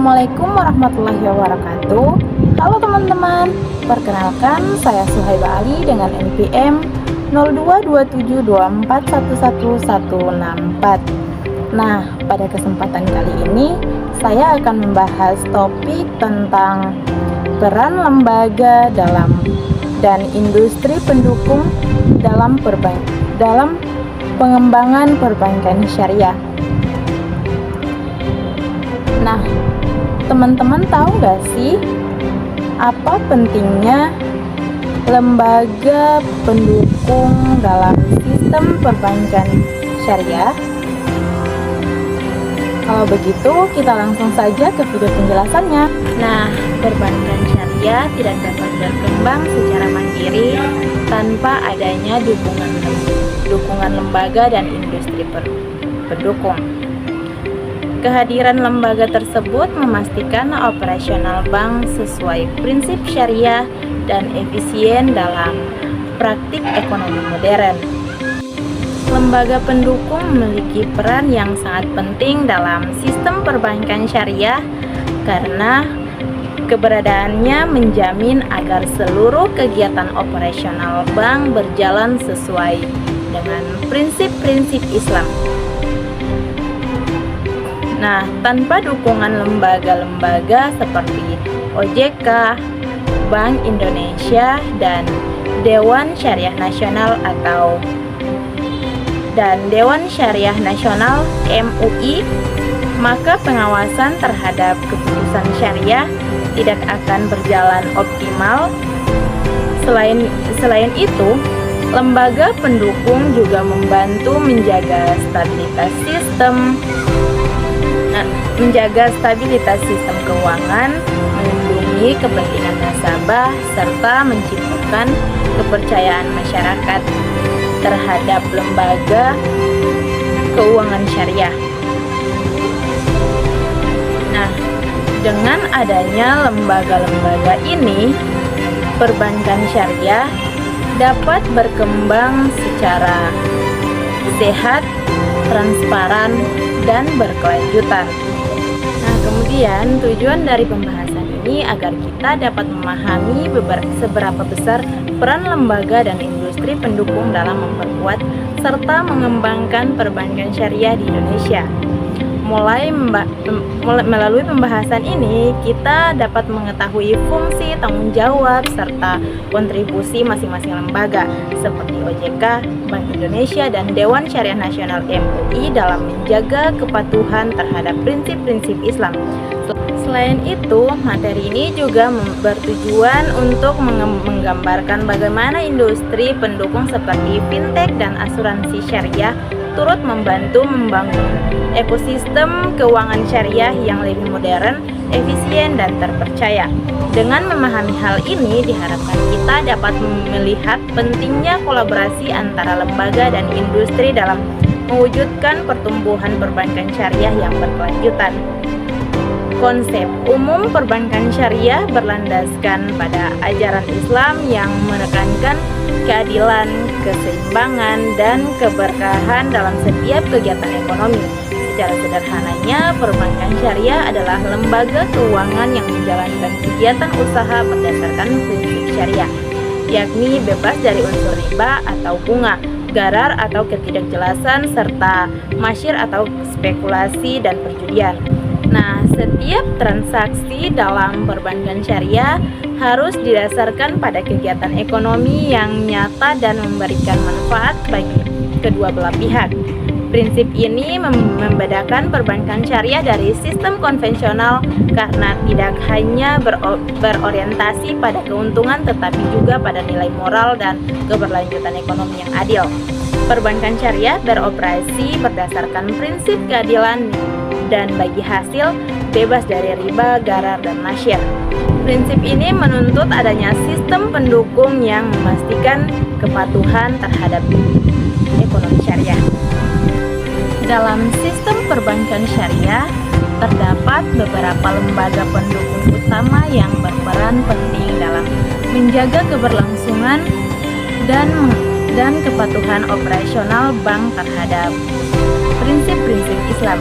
Assalamualaikum warahmatullahi wabarakatuh. Halo teman-teman, perkenalkan saya Suhaiba Ali dengan NPM 022724111164. Nah, pada kesempatan kali ini saya akan membahas topik tentang peran lembaga dan industri pendukung dalam pengembangan perbankan syariah. Nah, teman-teman tahu gak sih apa pentingnya lembaga pendukung dalam sistem perbankan syariah? Kalau begitu, kita langsung saja ke video penjelasannya. Nah, perbankan syariah tidak dapat berkembang secara mandiri tanpa adanya dukungan lembaga dan industri pendukung. Kehadiran lembaga tersebut memastikan operasional bank sesuai prinsip syariah dan efisien dalam praktik ekonomi modern. Lembaga pendukung memiliki peran yang sangat penting dalam sistem perbankan syariah karena keberadaannya menjamin agar seluruh kegiatan operasional bank berjalan sesuai dengan prinsip-prinsip Islam. Nah, tanpa dukungan lembaga-lembaga seperti OJK, Bank Indonesia, dan Dewan Syariah Nasional MUI, maka pengawasan terhadap keputusan syariah tidak akan berjalan optimal. Selain itu, lembaga pendukung juga membantu menjaga stabilitas sistem keuangan, melindungi kepentingan nasabah, serta menciptakan kepercayaan masyarakat terhadap lembaga keuangan syariah. Nah, dengan adanya lembaga-lembaga ini, perbankan syariah dapat berkembang secara sehat, transparan, dan berkelanjutan. Nah, kemudian tujuan dari pembahasan ini agar kita dapat memahami seberapa besar peran lembaga dan industri pendukung dalam memperkuat serta mengembangkan perbankan syariah di Indonesia. Melalui pembahasan ini, kita dapat mengetahui fungsi, tanggung jawab, serta kontribusi masing-masing lembaga seperti OJK, Bank Indonesia, dan Dewan Syariah Nasional MUI dalam menjaga kepatuhan terhadap prinsip-prinsip Islam. Selain itu, materi ini juga bertujuan untuk menggambarkan bagaimana industri pendukung seperti fintech dan asuransi syariah turut membantu membangun ekosistem keuangan syariah yang lebih modern, efisien, dan terpercaya. Dengan memahami hal ini, diharapkan kita dapat melihat pentingnya kolaborasi antara lembaga dan industri dalam mewujudkan pertumbuhan perbankan syariah yang berkelanjutan. Konsep umum perbankan syariah berlandaskan pada ajaran Islam yang menekankan keadilan, keseimbangan, dan keberkahan dalam setiap kegiatan ekonomi. Secara sederhananya, perbankan syariah adalah lembaga keuangan yang menjalankan kegiatan usaha berdasarkan prinsip syariah, yakni bebas dari unsur riba atau bunga, gharar atau ketidakjelasan, serta masyir atau spekulasi dan perjudian. Nah, setiap transaksi dalam perbankan syariah harus didasarkan pada kegiatan ekonomi yang nyata dan memberikan manfaat bagi kedua belah pihak. Prinsip ini membedakan perbankan syariah dari sistem konvensional karena tidak hanya berorientasi pada keuntungan tetapi juga pada nilai moral dan keberlanjutan ekonomi yang adil. Perbankan syariah beroperasi berdasarkan prinsip keadilan dan bagi hasil bebas dari riba, gharar, dan masyir. Prinsip ini menuntut adanya sistem pendukung yang memastikan kepatuhan terhadap ekonomi syariah. Dalam sistem perbankan syariah, terdapat beberapa lembaga pendukung utama yang berperan penting dalam menjaga keberlangsungan dan kepatuhan operasional bank terhadap prinsip-prinsip Islam.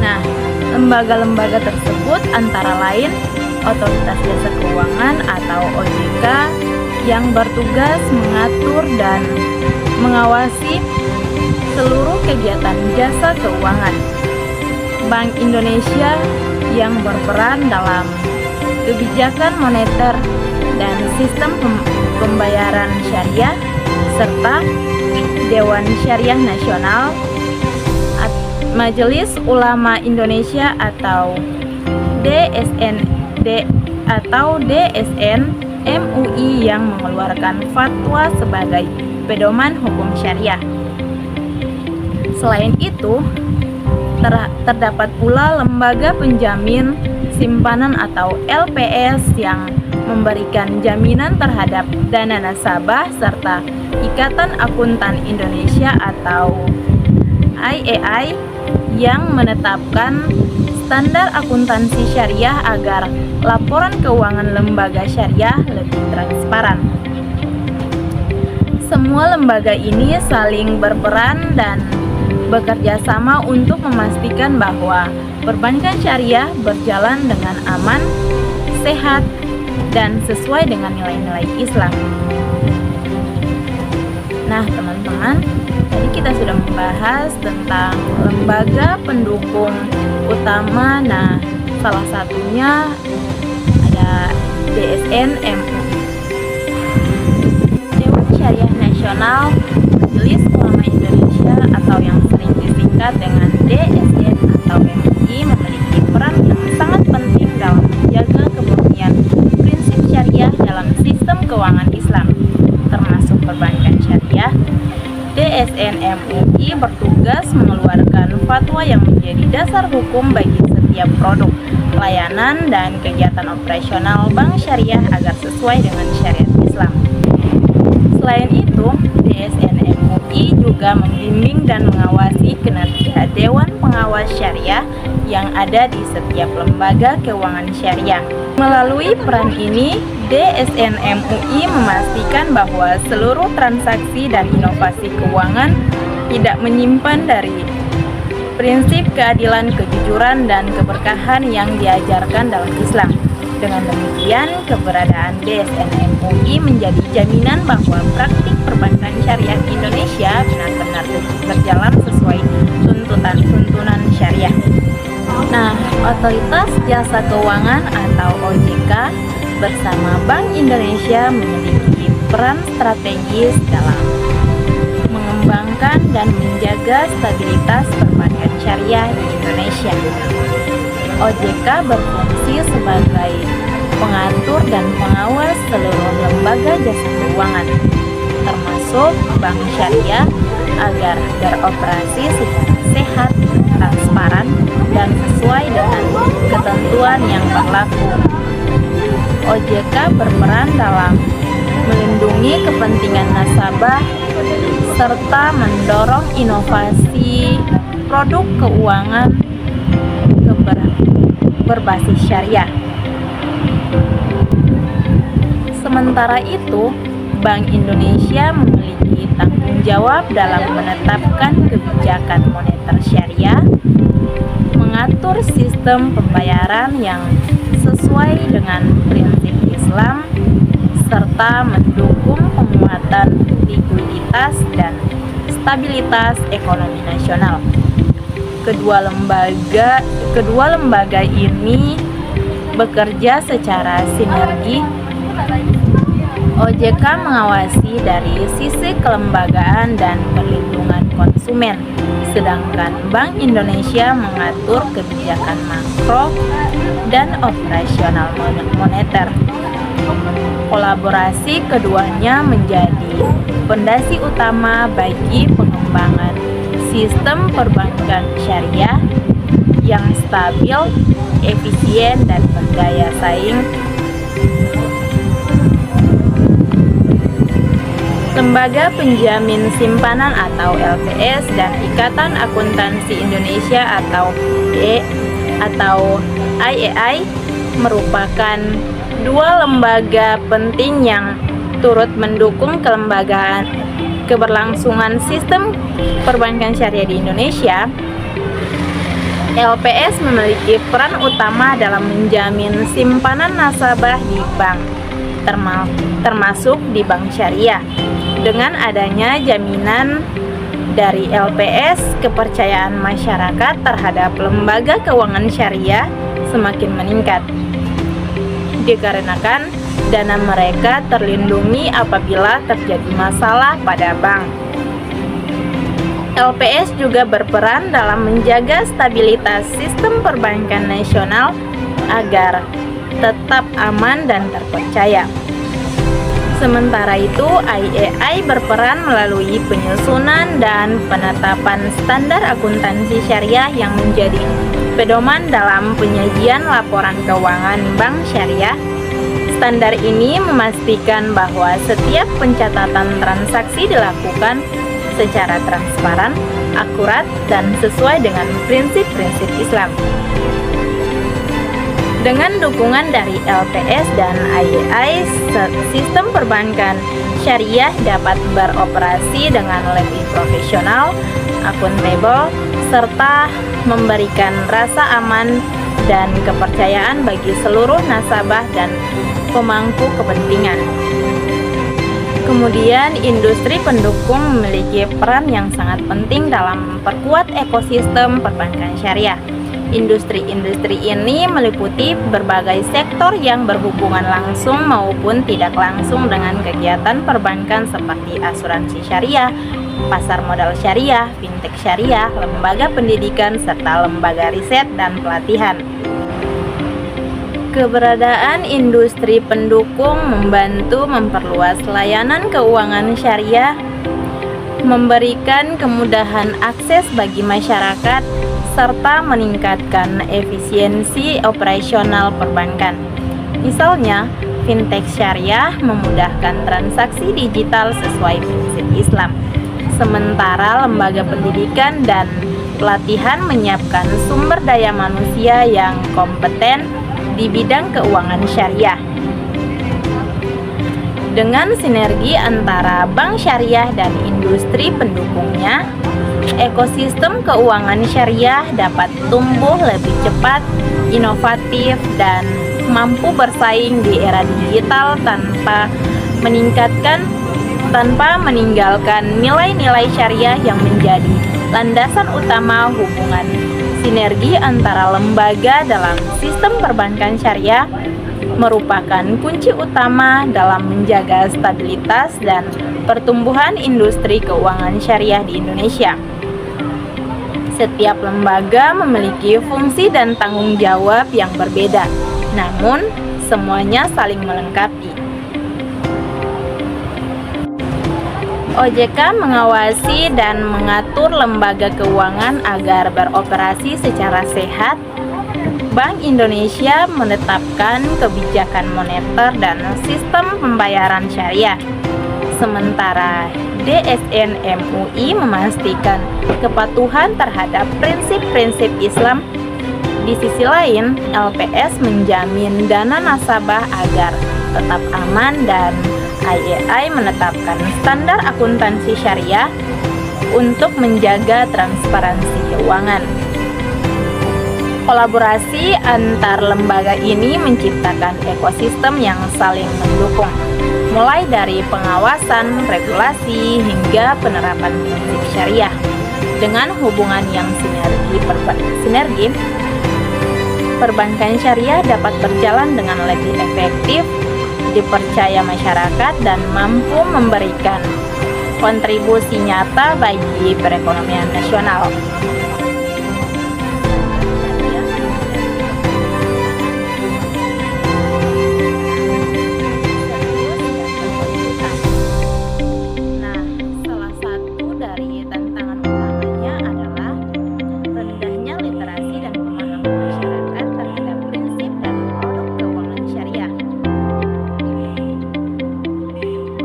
Nah, Lembaga-lembaga tersebut antara lain Otoritas Jasa Keuangan atau OJK yang bertugas mengatur dan mengawasi seluruh kegiatan jasa keuangan. Bank Indonesia yang berperan dalam kebijakan moneter dan sistem pembayaran syariah, serta Dewan Syariah Nasional, Majelis Ulama Indonesia atau DSN MUI yang mengeluarkan fatwa sebagai pedoman hukum syariah. Selain itu, terdapat pula lembaga penjamin simpanan atau LPS yang memberikan jaminan terhadap dana nasabah, serta Ikatan Akuntan Indonesia atau IAI yang menetapkan standar akuntansi syariah agar laporan keuangan lembaga syariah lebih transparan. Semua lembaga ini saling berperan dan bekerja sama untuk memastikan bahwa perbankan syariah berjalan dengan aman, sehat, dan sesuai dengan nilai-nilai Islam. Nah, teman-teman, tadi kita sudah membahas tentang lembaga pendukung utama. Nah, salah satunya ada DSN MUI, Dewan Syariah Nasional, Majelis Ulama Indonesia atau yang sering disingkat dengan DSN atau MUI, memiliki peran yang sangat penting dalam menjaga kemurnian prinsip syariah dalam sistem keuangan Islam, termasuk perbankan syariah. DSN MUI bertugas mengeluarkan fatwa yang menjadi dasar hukum bagi setiap produk, layanan, dan kegiatan operasional bank syariah agar sesuai dengan syariat Islam. Selain itu, DSN MUI juga membimbing dan mengawasi kinerja Dewan Pengawas Syariah yang ada di setiap lembaga keuangan syariah. Melalui peran ini, DSN MUI memastikan bahwa seluruh transaksi dan inovasi keuangan tidak menyimpan dari prinsip keadilan, kejujuran, dan keberkahan yang diajarkan dalam Islam. Dengan demikian, keberadaan DSN MUI menjadi jaminan bahwa praktik perbankan syariah di Indonesia benar-benar berjalan sesuai tuntunan syariah. Nah, Otoritas Jasa Keuangan atau OJK bersama Bank Indonesia memiliki peran strategis dalam mengembangkan dan menjaga stabilitas perbankan syariah di Indonesia. OJK berfungsi sebagai pengatur dan pengawas seluruh lembaga jasa keuangan, termasuk bank syariah, agar beroperasi secara sehat, transparan, dan sesuai dengan ketentuan yang berlaku. OJK berperan dalam melindungi kepentingan nasabah serta mendorong inovasi produk keuangan berbasis syariah. Sementara itu, Bank Indonesia memiliki tanggung jawab dalam menetapkan kebijakan moneter syariah, mengatur sistem pembayaran yang sesuai dengan prinsip Islam, serta mendukung penguatan likuiditas dan stabilitas ekonomi nasional. Kedua lembaga ini bekerja secara sinergi. OJK mengawasi dari sisi kelembagaan dan perlindungan konsumen, sedangkan Bank Indonesia mengatur kebijakan makro dan operasional moneter. Kolaborasi keduanya menjadi fondasi utama bagi pengembangan sistem perbankan syariah yang stabil, efisien, dan berdaya saing. Lembaga Penjamin Simpanan atau LPS dan Ikatan Akuntansi Indonesia atau IAI merupakan dua lembaga penting yang turut mendukung keberlangsungan sistem perbankan syariah di Indonesia. LPS memiliki peran utama dalam menjamin simpanan nasabah di bank, termasuk di bank syariah. Dengan adanya jaminan dari LPS, kepercayaan masyarakat terhadap lembaga keuangan syariah semakin meningkat, dikarenakan dana mereka terlindungi apabila terjadi masalah pada bank. LPS juga berperan dalam menjaga stabilitas sistem perbankan nasional agar tetap aman dan terpercaya. Sementara itu, IAI berperan melalui penyusunan dan penetapan standar akuntansi syariah yang menjadi pedoman dalam penyajian laporan keuangan bank syariah. Standar ini memastikan bahwa setiap pencatatan transaksi dilakukan secara transparan, akurat, dan sesuai dengan prinsip-prinsip Islam. Dengan dukungan dari LPS dan IAI, sistem perbankan syariah dapat beroperasi dengan lebih profesional, akuntabel, serta memberikan rasa aman dan kepercayaan bagi seluruh nasabah dan pemangku kepentingan. Kemudian, industri pendukung memiliki peran yang sangat penting dalam memperkuat ekosistem perbankan syariah. Industri-industri ini meliputi berbagai sektor yang berhubungan langsung maupun tidak langsung dengan kegiatan perbankan seperti asuransi syariah, pasar modal syariah, fintech syariah, lembaga pendidikan, serta lembaga riset dan pelatihan. Keberadaan industri pendukung membantu memperluas layanan keuangan syariah, memberikan kemudahan akses bagi masyarakat, serta meningkatkan efisiensi operasional perbankan. Misalnya, fintech syariah memudahkan transaksi digital sesuai prinsip Islam, sementara lembaga pendidikan dan pelatihan menyiapkan sumber daya manusia yang kompeten di bidang keuangan syariah. Dengan sinergi antara bank syariah dan industri pendukungnya, ekosistem keuangan syariah dapat tumbuh lebih cepat, inovatif, dan mampu bersaing di era digital tanpa meninggalkan nilai-nilai syariah yang menjadi landasan utama hubungan sinergi antara lembaga dalam sistem perbankan syariah merupakan kunci utama dalam menjaga stabilitas dan pertumbuhan industri keuangan syariah di Indonesia. Setiap lembaga memiliki fungsi dan tanggung jawab yang berbeda, namun semuanya saling melengkapi. OJK mengawasi dan mengatur lembaga keuangan agar beroperasi secara sehat. Bank Indonesia menetapkan kebijakan moneter dan sistem pembayaran syariah. Sementara DSN MUI memastikan kepatuhan terhadap prinsip-prinsip Islam. Di sisi lain, LPS menjamin dana nasabah agar tetap aman dan IAI menetapkan standar akuntansi syariah untuk menjaga transparansi keuangan. Kolaborasi antar lembaga ini menciptakan ekosistem yang saling mendukung, mulai dari pengawasan, regulasi, hingga penerapan prinsip syariah. Dengan hubungan yang sinergi, perbankan syariah dapat berjalan dengan lebih efektif, dipercaya masyarakat, dan mampu memberikan kontribusi nyata bagi perekonomian nasional. Nah, salah satu dari tantangan utamanya adalah rendahnya literasi dan pemahaman masyarakat terhadap prinsip dan produk keuangan syariah.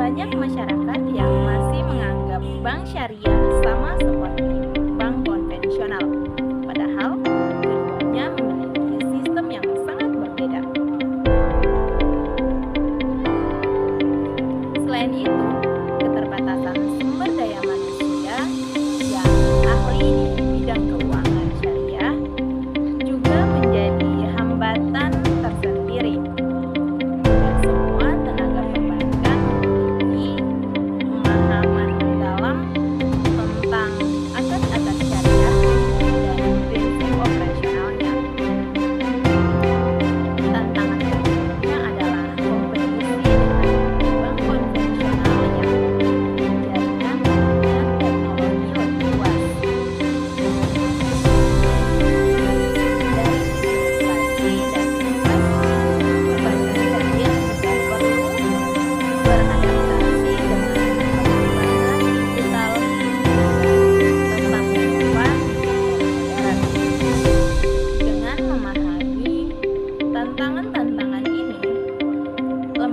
Banyak masyarakat yang masih menganggap bank syariah sama seperti bank konvensional.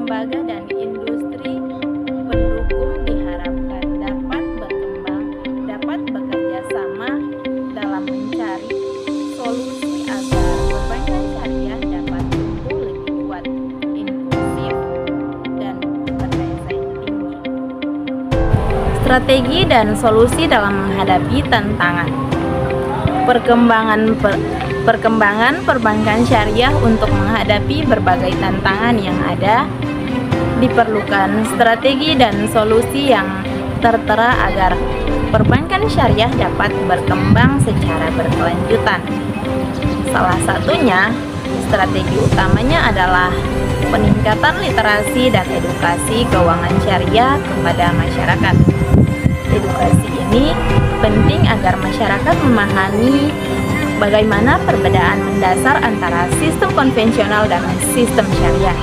lembaga dan industri pendukung diharapkan dapat berkembang, dapat bekerja sama dalam mencari solusi agar perbankan syariah dapat tumbuh lebih kuat, inklusif, dan berdaya saing tinggi. Strategi dan solusi dalam menghadapi tantangan. Perkembangan perbankan syariah untuk menghadapi berbagai tantangan yang ada, diperlukan strategi dan solusi yang tertera agar perbankan syariah dapat berkembang secara berkelanjutan. Salah satunya, strategi utamanya adalah peningkatan literasi dan edukasi keuangan syariah kepada masyarakat. Edukasi ini penting agar masyarakat memahami bagaimana perbedaan mendasar antara sistem konvensional dan sistem syariah,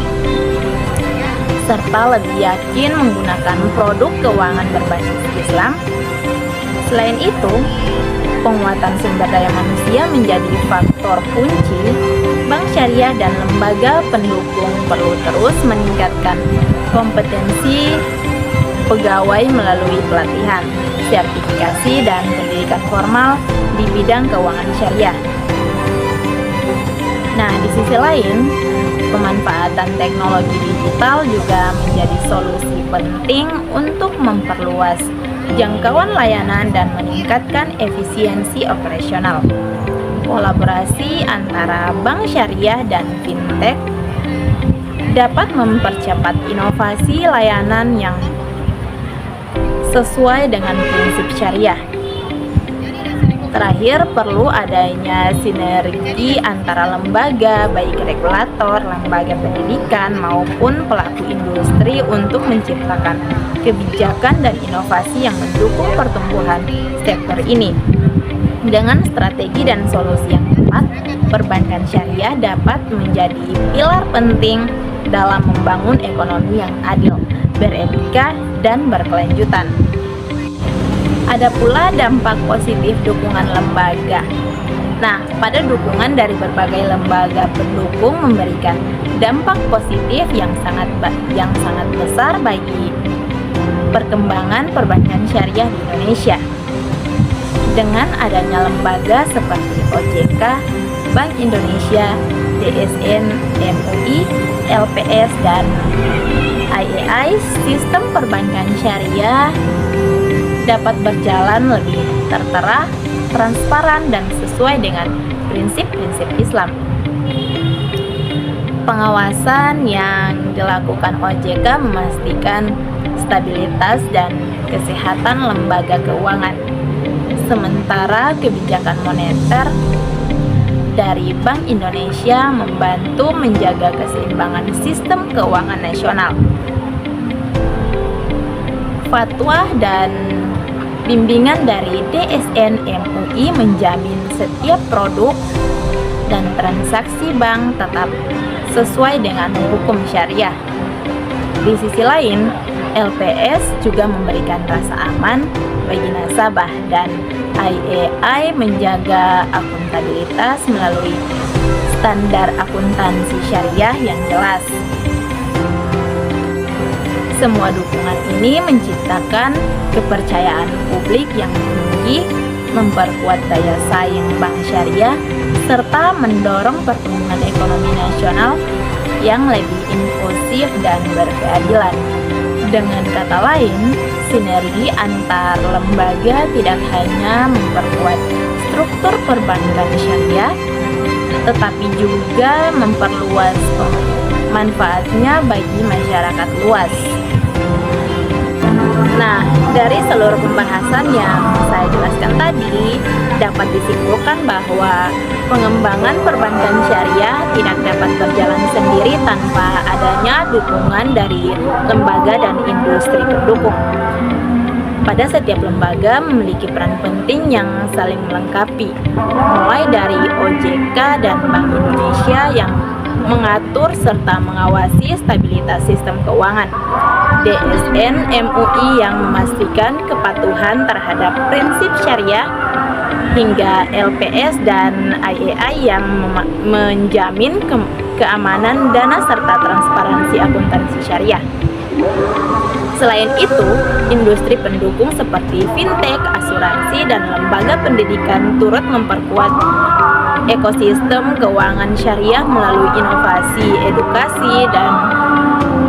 serta lebih yakin menggunakan produk keuangan berbasis Islam. Selain itu, penguatan sumber daya manusia menjadi faktor kunci. Bank syariah dan lembaga pendukung perlu terus meningkatkan kompetensi pegawai melalui pelatihan, sertifikasi, dan pendidikan formal di bidang keuangan syariah. Nah, di sisi lain, pemanfaatan teknologi digital juga menjadi solusi penting untuk memperluas jangkauan layanan dan meningkatkan efisiensi operasional. Kolaborasi antara bank syariah dan fintech dapat mempercepat inovasi layanan yang sesuai dengan prinsip syariah. Terakhir, perlu adanya sinergi antara lembaga, baik regulator, lembaga pendidikan, maupun pelaku industri untuk menciptakan kebijakan dan inovasi yang mendukung pertumbuhan sektor ini. Dengan strategi dan solusi yang tepat, perbankan syariah dapat menjadi pilar penting dalam membangun ekonomi yang adil, beretika, dan berkelanjutan. Ada pula dampak positif dukungan lembaga. Nah, pada dukungan dari berbagai lembaga pendukung memberikan dampak positif yang sangat besar bagi perkembangan perbankan syariah di Indonesia. Dengan adanya lembaga seperti OJK, Bank Indonesia, DSN, MUI, LPS, dan IAI, sistem perbankan syariah dapat berjalan lebih tertera, transparan, dan sesuai dengan prinsip-prinsip Islam. Pengawasan yang dilakukan OJK memastikan stabilitas dan kesehatan lembaga keuangan, sementara kebijakan moneter dari Bank Indonesia membantu menjaga keseimbangan sistem keuangan nasional. Fatwa dan bimbingan dari DSN MUI menjamin setiap produk dan transaksi bank tetap sesuai dengan hukum syariah. Di sisi lain, LPS juga memberikan rasa aman bagi nasabah, dan IAI menjaga akuntabilitas melalui standar akuntansi syariah yang jelas. Semua dukungan ini menciptakan kepercayaan publik yang tinggi, memperkuat daya saing bank syariah, serta mendorong pertumbuhan ekonomi nasional yang lebih inklusif dan berkeadilan. Dengan kata lain, sinergi antar lembaga tidak hanya memperkuat struktur perbankan syariah, tetapi juga memperluas manfaatnya bagi masyarakat luas. Nah, dari seluruh pembahasan yang saya jelaskan tadi, dapat disimpulkan bahwa pengembangan perbankan syariah tidak dapat berjalan sendiri tanpa adanya dukungan dari lembaga dan industri pendukung. Pada setiap lembaga memiliki peran penting yang saling melengkapi, mulai dari OJK dan Bank Indonesia yang mengatur serta mengawasi stabilitas sistem keuangan, DSN MUI yang memastikan kepatuhan terhadap prinsip syariah, hingga LPS dan IAI yang menjamin keamanan dana, serta transparansi akuntansi syariah. Selain itu, industri pendukung seperti fintech, asuransi, dan lembaga pendidikan turut memperkuat ekosistem keuangan syariah melalui inovasi, edukasi, dan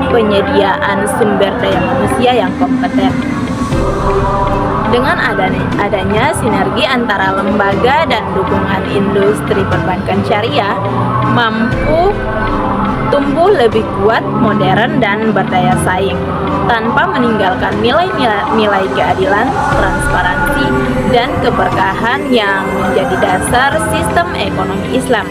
penyediaan sumber daya manusia yang kompeten. Dengan adanya sinergi antara lembaga dan dukungan industri perbankan syariah mampu tumbuh lebih kuat, modern, dan berdaya saing tanpa meninggalkan nilai keadilan, transparansi, dan keberkahan yang menjadi dasar sistem ekonomi Islam.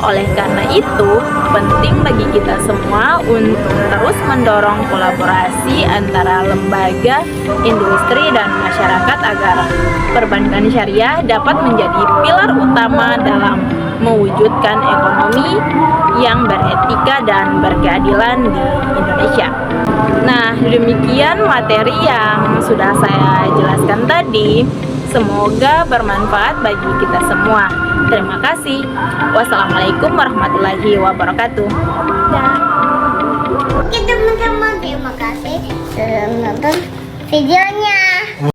Oleh karena itu, penting bagi kita semua untuk terus mendorong kolaborasi antara lembaga, industri, dan masyarakat agar perbankan syariah dapat menjadi pilar utama dalam mewujudkan ekonomi yang beretika dan berkeadilan di Indonesia. Nah, demikian materi yang sudah saya jelaskan tadi. Semoga bermanfaat bagi kita semua. Terima kasih. Wassalamualaikum warahmatullahi wabarakatuh. Oke teman-teman, terima kasih sudah menonton video